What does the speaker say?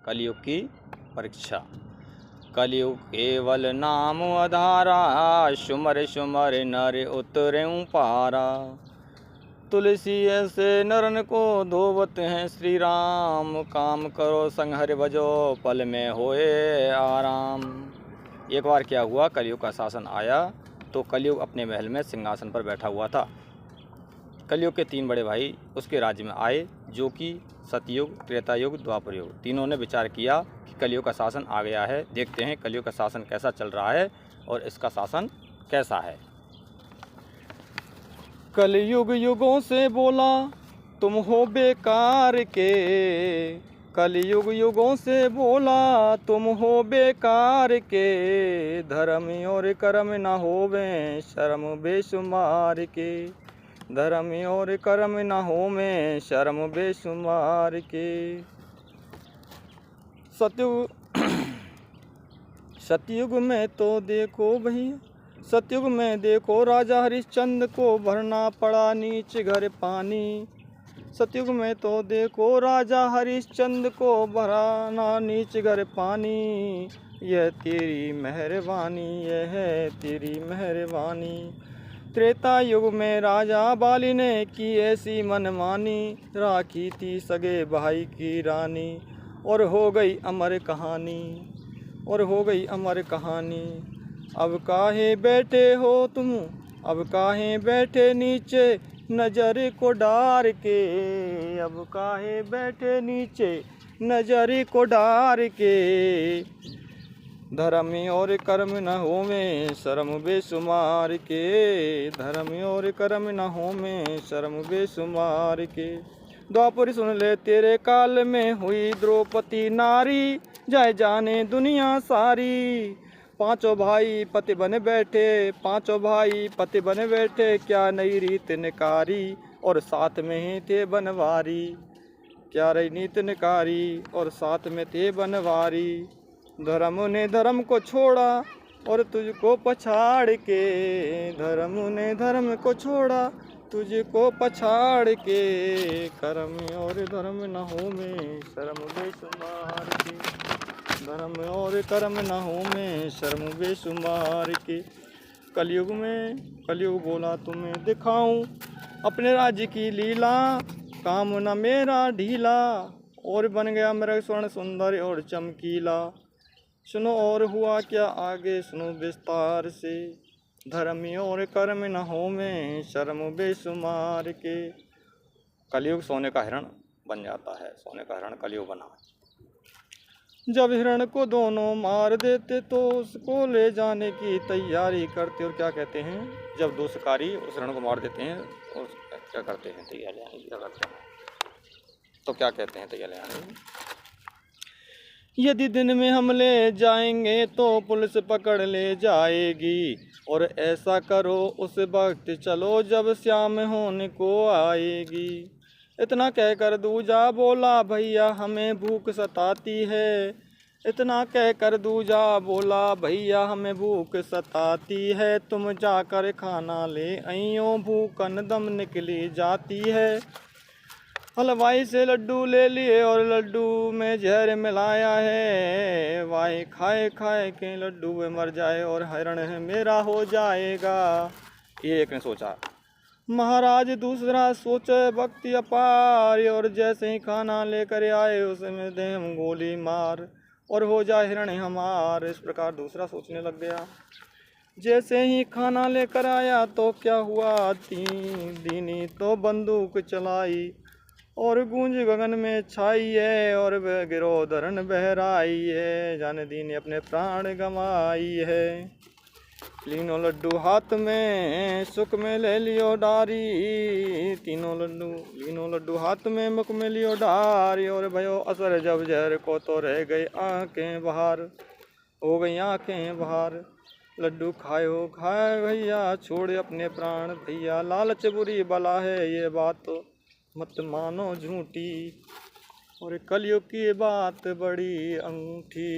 कलयुग की परीक्षा। कलयुग केवल नाम आधारा, सुमर सुमर नर उतरें पारा। तुलसी ऐसे नरन को धोवत हैं श्री राम, काम करो संग हरि भजो पल में होए आराम। एक बार क्या हुआ, कलयुग का शासन आया तो कलयुग अपने महल में सिंहासन पर बैठा हुआ था। कलयुग के 3 बड़े भाई उसके राज्य में आए, जो कि सतयुग, त्रेता युग, द्वापर युग। तीनों ने विचार किया कि कलयुग का शासन आ गया है, देखते हैं कलयुग का शासन कैसा चल रहा है और इसका शासन कैसा है। कलयुग युगों से बोला तुम हो बेकार के, कलयुग युगों से बोला तुम हो बेकार के। धर्म और कर्म न होवें शर्म बेशुमार के, धर्म और कर्म न होवें शर्म बेशुमार के। सतयुग में तो देखो भैया, सतयुग में देखो राजा हरिश्चंद्र को भरना पड़ा नीच घर पानी। सतयुग में तो देखो राजा हरिश्चंद्र को भराना नीच घर पानी। यह तेरी मेहरबानी, यह है तेरी मेहरबानी। त्रेता युग में राजा बाली ने की ऐसी मनमानी, राखी थी सगे भाई की रानी और हो गई अमर कहानी, और हो गई अमर कहानी। अब काहे बैठे हो तुम, अब काहे बैठे नीचे नजर को डार के, अब काहे बैठे नीचे नजर को डार के। धर्म और कर्म न होवें शर्म बेशुमार के, धर्म और कर्म न होवें शर्म बेशुमार के। द्वापर सुन ले तेरे काल में हुई द्रौपदी नारी, जाए जाने दुनिया सारी। पांचों भाई पति बने बैठे, पांचों भाई पति बने बैठे, क्या नई रीत निकारी और साथ में ही थे बनवारी। क्या रही नीत निकारी और साथ में थे बनवारी। धर्म ने धर्म को छोड़ा और तुझको पछाड़ के, धर्म ने धर्म को छोड़ा तुझको पछाड़ के। कर्म और धर्म न होवें शर्म बेशुमार के, धर्म और कर्म न होवें शर्म बेशुमार के। कलयुग में कलयुग बोला तुम्हें दिखाऊं अपने राज्य की लीला, काम न मेरा ढीला और बन गया मृग स्वर्ण सुंदर और चमकीला। सुनो और हुआ क्या आगे सुनो विस्तार से, धर्म और कर्म न होवें शर्म बेशुमार के। कलयुग सोने का हिरण बन जाता है, सोने का हिरण कलयुग बना। जब हिरण को दोनों मार देते तो उसको ले जाने की तैयारी करते, और क्या कहते हैं, जब दो शिकारी उस हिरण को मार देते हैं और क्या करते हैं, तैयार जाने की क्या करते हैं, तो क्या कहते हैं तैयार जाने। यदि दिन में हम ले जाएंगे तो पुलिस पकड़ ले जाएगी, और ऐसा करो उस वक्त चलो जब शाम होने को आएगी। इतना कहकर दूजा बोला भैया हमें भूख सताती है, इतना कहकर दूजा बोला भैया हमें भूख सताती है। तुम जाकर खाना ले आइयो भूखन दम निकली जाती है। हलवाई से लड्डू ले लिए और लड्डू में जहर मिलाया है, वाहे खाए खाए के लड्डू में मर जाए और हिरण मेरा हो जाएगा। ये एक ने सोचा। महाराज दूसरा सोचे भक्ति अपार, और जैसे ही खाना लेकर आए उसमें दे हम गोली मार और हो जाए हिरण हमार। इस प्रकार दूसरा सोचने लग गया। जैसे ही खाना लेकर आया तो क्या हुआ, दीनी तो बंदूक चलाई और गूंज गगन में छाई है, और गिरो धरन बहराई है, जाने दीन अपने प्राण गंवाई है। तीनों लड्डू हाथ में सुख में ले लियो डारी, तीनों लड्डू हाथ में मुख में लियो डारी, और भयो असर जब जहर को तो रह गई आंखें बाहर, हो गई आंखें बाहर। लड्डू खायो खाए भैया छोड़ अपने प्राण भैया, लालच बुरी बला है ये बात मत मानो झूठी, और कलयुग की बात बड़ी अंगूठी।